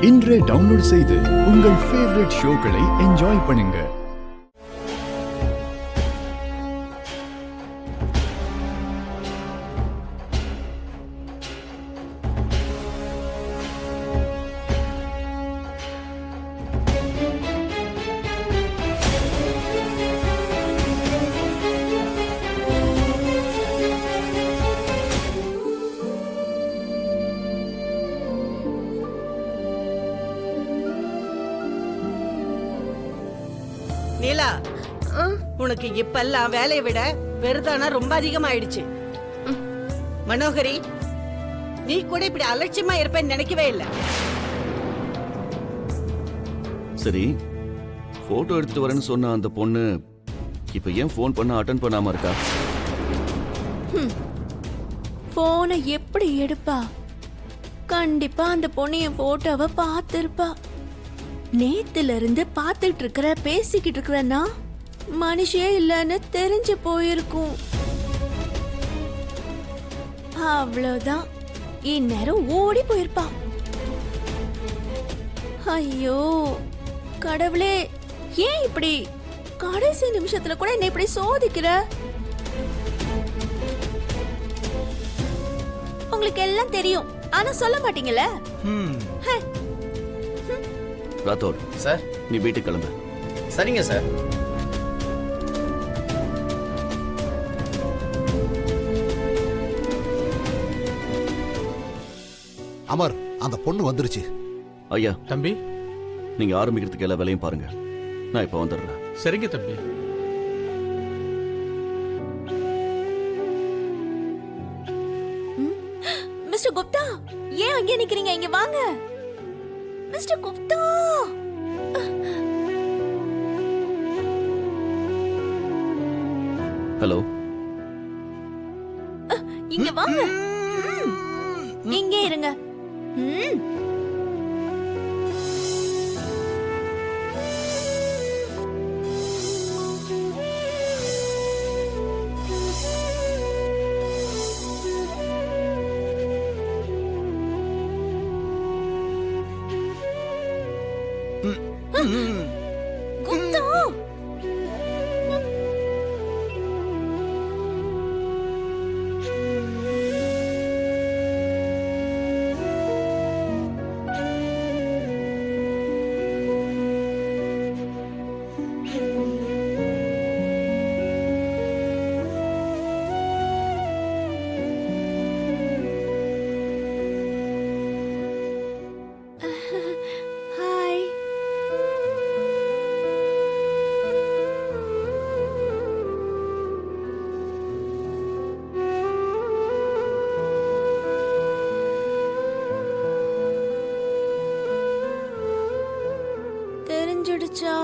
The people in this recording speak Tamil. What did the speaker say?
இன்றே டவுன்லோட் செய்து உங்கள் ஃபேவரட் ஷோக்களை என்ஜாய் பண்ணுங்க. நீலா, உனக்கு இப்பெல்லாம் வேலையை விட வெறுதானா ரொம்ப அதிகமாயிடுச்சு. மனோகரி, நீ கூட இப்படி அலட்சியமா இருப்பேன்னு நினைக்கவே இல்லை. சரி, போட்டோ எடுத்துட்டு வரேன்னு சொன்ன அந்த பொண்ணு இப்ப ஏன் போன் பண்ண அட்டெண்ட் பண்ணாம இருக்கா? போனை எப்படி எடுப்பா? கண்டிப்பா அந்த பொண்ணு என் போட்டோவை பார்த்திருப்பா. நேத்துல இருந்து பார்த்துட்டு இருக்கிற பேசிக்கிட்டு இருக்கிறன்னா மனுஷே இல்லைன்னு தெரிஞ்சு போயிருக்கும். அவ்வளவுதான், இந்நேரம் ஓடி போயிருப்பா. ஐயோ கடவுளே, ஏன் இப்படி கடைசி நிமிஷத்துல கூட என்ன இப்படி சோதிக்கிற? உங்களுக்கு எல்லாம் தெரியும், ஆனா சொல்ல மாட்டீங்கல்ல. ராத்தோர் சார், நீ வீட்டுக்கு கிளம்பு. சரிங்க சார். அமர், அந்த பொண்ணு வந்துருச்சு. ஐயா தம்பி, நீங்க ஆரம்பிக்கிறதுக்கு எல்லா வேலையும் பாருங்க, நான் இப்ப வந்துடுறேன். சரிங்க தம்பி. மிஸ்டர் குப்தா, ஏன் அங்கே நிக்கிறீங்க? இங்க வாங்க மிஸ்டர் குப்தா. ஹலோ, இங்க வாங்க. இங்கே இருங்க. குப்தா, ஹாய். தெரிஞ்சிடுச்சா?